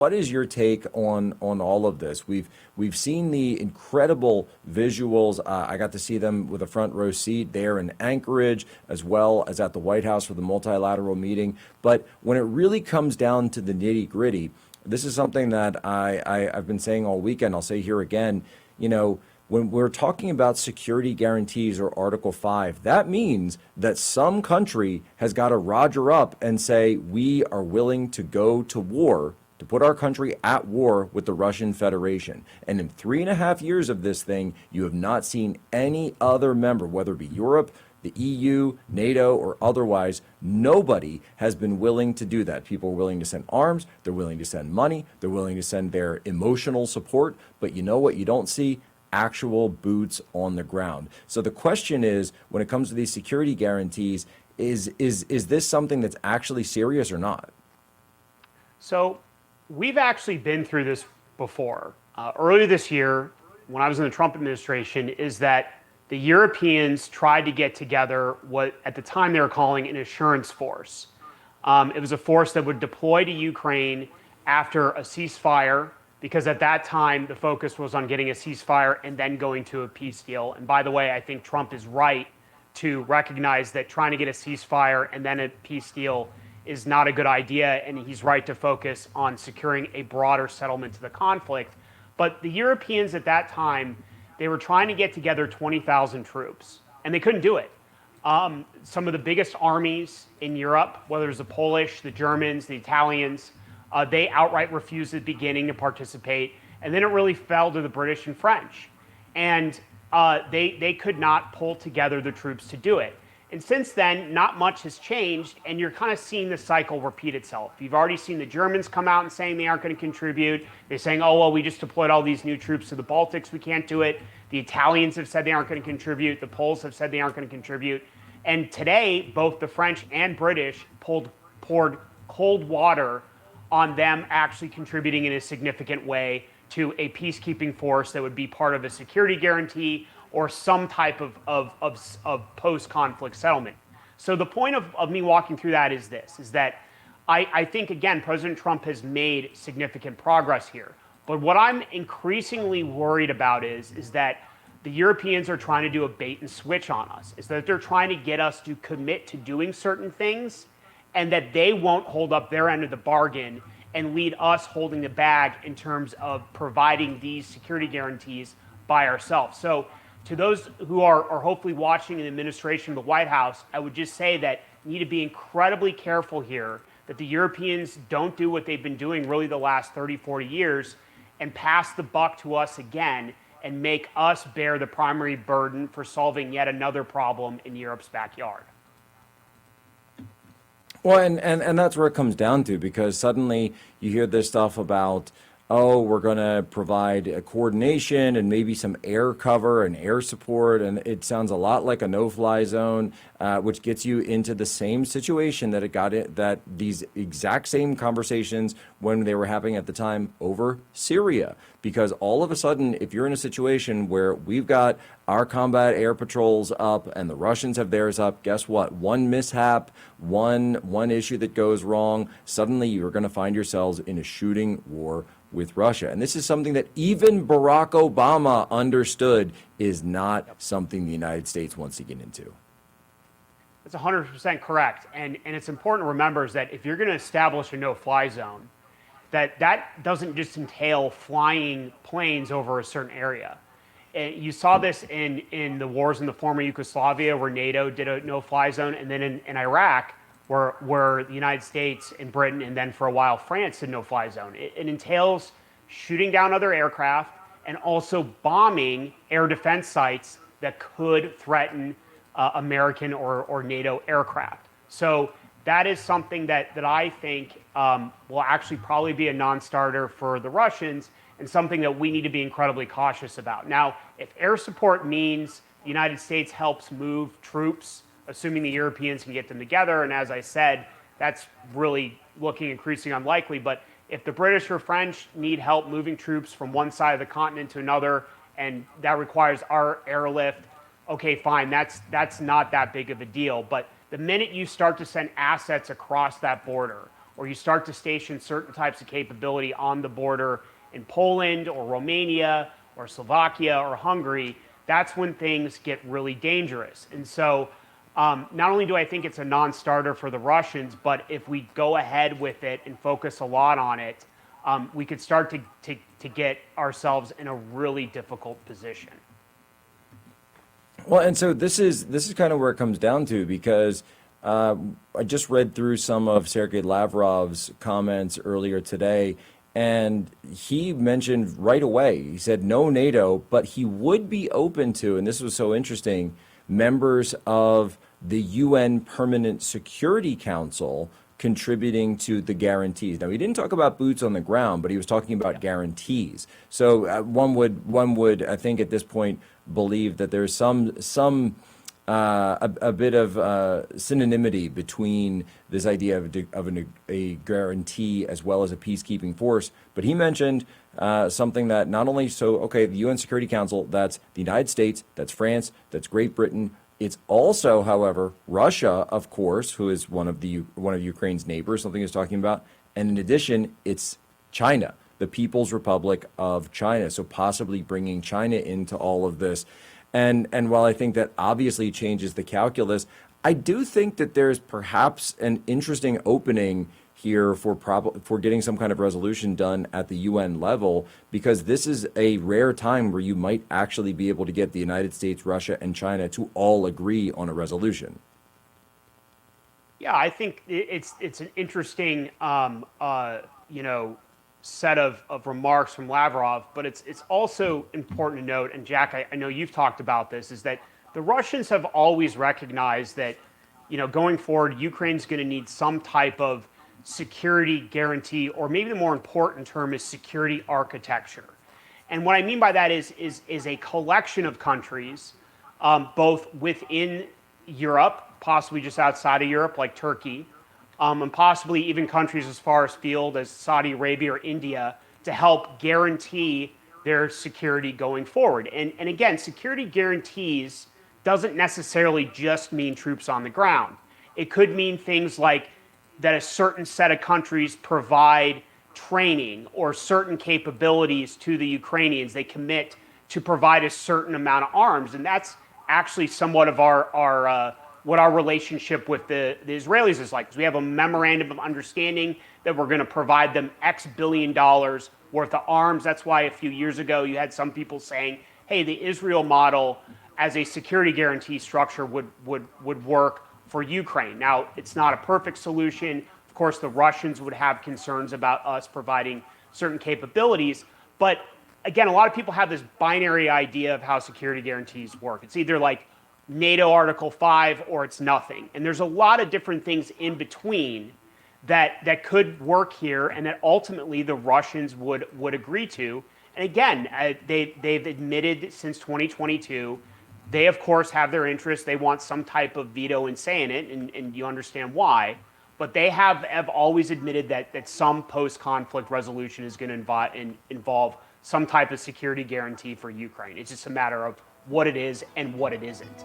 What is your take on all of this? We've seen the incredible visuals. I got to see them with a front row seat there in Anchorage, as well as at the White House for the multilateral meeting. But when it really comes down to the nitty gritty, this is something that I've been saying all weekend. I'll say here again. When we're talking about security guarantees or Article 5, that means that some country has got to roger up and say, we are willing to go to war, to put our country at war with the Russian Federation. And in 3.5 years of this thing, you have not seen any other member, whether it be Europe, the EU, NATO, or otherwise, nobody has been willing to do that. People are willing to send arms, they're willing to send money, they're willing to send their emotional support, but you know what you don't see? Actual boots on the ground. So the question is, when it comes to these security guarantees, is this something that's actually serious or not? So we've actually been through this before. Earlier this year, when I was in the Trump administration, is that the Europeans tried to get together what at the time they were calling an assurance force. It was a force that would deploy to Ukraine after a ceasefire, because at that time the focus was on getting a ceasefire and then going to a peace deal. And by the way, I think Trump is right to recognize that trying to get a ceasefire and then a peace deal is not a good idea, and he's right to focus on securing a broader settlement to the conflict. But the Europeans at that time, they were trying to get together 20,000 troops, and they couldn't do it. Some of the biggest armies in Europe, whether it's the Polish, the Germans, the Italians, they outright refused at the beginning to participate, and then it really fell to the British and French. And they could not pull together the troops to do it. And since then, not much has changed, and you're kind of seeing the cycle repeat itself. You've already seen the Germans come out and saying they aren't going to contribute. They're saying, oh, well, we just deployed all these new troops to the Baltics, we can't do it. The Italians have said they aren't going to contribute. The Poles have said they aren't going to contribute. And today, both the French and British poured cold water on them actually contributing in a significant way to a peacekeeping force that would be part of a security guarantee or some type of post-conflict settlement. So the point of me walking through that is this, is that I think, again, President Trump has made significant progress here. But what I'm increasingly worried about is that the Europeans are trying to do a bait and switch on us, is that they're trying to get us to commit to doing certain things and that they won't hold up their end of the bargain and lead us holding the bag in terms of providing these security guarantees by ourselves. So to those who are hopefully watching in the administration of the White House, I would just say that you need to be incredibly careful here that the Europeans don't do what they've been doing really the last 30, 40 years and pass the buck to us again and make us bear the primary burden for solving yet another problem in Europe's backyard. Well, and that's where it comes down to, because suddenly you hear this stuff about, oh, we're going to provide a coordination and maybe some air cover and air support. And it sounds a lot like a no-fly zone, which gets you into the same situation that that these exact same conversations when they were happening at the time over Syria. Because all of a sudden, if you're in a situation where we've got our combat air patrols up and the Russians have theirs up, guess what? One mishap, one issue that goes wrong, suddenly you're going to find yourselves in a shooting war with Russia. And this is something that even Barack Obama understood is not something the United States wants to get into. That's 100% correct. And it's important to remember is that if you're going to establish a no-fly zone, that doesn't just entail flying planes over a certain area. And you saw this in the wars in the former Yugoslavia, where NATO did a no-fly zone, and then in Iraq, where the United States and Britain, and then for a while France, did no-fly zone. It entails shooting down other aircraft and also bombing air defense sites that could threaten American or NATO aircraft. So that is something that I think will actually probably be a non-starter for the Russians, and something that we need to be incredibly cautious about. Now, if air support means the United States helps move troops, assuming the Europeans can get them together, and as I said, that's really looking increasingly unlikely, but if the British or French need help moving troops from one side of the continent to another, and that requires our airlift, okay, fine, that's not that big of a deal. But the minute you start to send assets across that border, or you start to station certain types of capability on the border in Poland or Romania or Slovakia or Hungary, that's when things get really dangerous. And so not only do I think it's a non-starter for the Russians, but if we go ahead with it and focus a lot on it, we could start to get ourselves in a really difficult position. Well, and so this is kind of where it comes down to, because I just read through some of Sergei Lavrov's comments earlier today, and he mentioned right away, he said no NATO, but he would be open to, and this was so interesting, members of the UN Permanent Security Council contributing to the guarantees. Now, he didn't talk about boots on the ground, but he was talking about guarantees. So one would, I think, at this point, believe that there's a bit of synonymity between this idea of a guarantee as well as a peacekeeping force. But he mentioned something that not only, the UN Security Council, that's the United States, that's France, that's Great Britain. It's also, however, Russia, of course, who is one of Ukraine's neighbors, something he's talking about. And in addition, it's China, the People's Republic of China. So possibly bringing China into all of this. And while I think that obviously changes the calculus, I do think that there's perhaps an interesting opening here for getting some kind of resolution done at the UN level, because this is a rare time where you might actually be able to get the United States, Russia, and China to all agree on a resolution. Yeah, I think it's an interesting set of remarks from Lavrov, but it's also important to note, and Jack, I know you've talked about this, is that the Russians have always recognized that going forward, Ukraine's going to need some type of security guarantee, or maybe the more important term is security architecture. And what I mean by that is a collection of countries, both within Europe, possibly just outside of Europe, like Turkey, and possibly even countries as far afield as Saudi Arabia or India, to help guarantee their security going forward. And again, security guarantees doesn't necessarily just mean troops on the ground. It could mean things like that a certain set of countries provide training or certain capabilities to the Ukrainians. They commit to provide a certain amount of arms. And that's actually somewhat of what our relationship with the Israelis is like. Because we have a memorandum of understanding that we're going to provide them X billion dollars worth of arms. That's why a few years ago you had some people saying, hey, the Israel model as a security guarantee structure would work for Ukraine. Now, it's not a perfect solution. Of course, the Russians would have concerns about us providing certain capabilities. But again, a lot of people have this binary idea of how security guarantees work. It's either like NATO Article 5 or it's nothing. And there's a lot of different things in between that could work here and that ultimately the Russians would agree to. And again, they've admitted since 2022, they, of course, have their interests. They want some type of veto in saying it, and you understand why. But they have always admitted that some post-conflict resolution is going to involve some type of security guarantee for Ukraine. It's just a matter of what it is and what it isn't.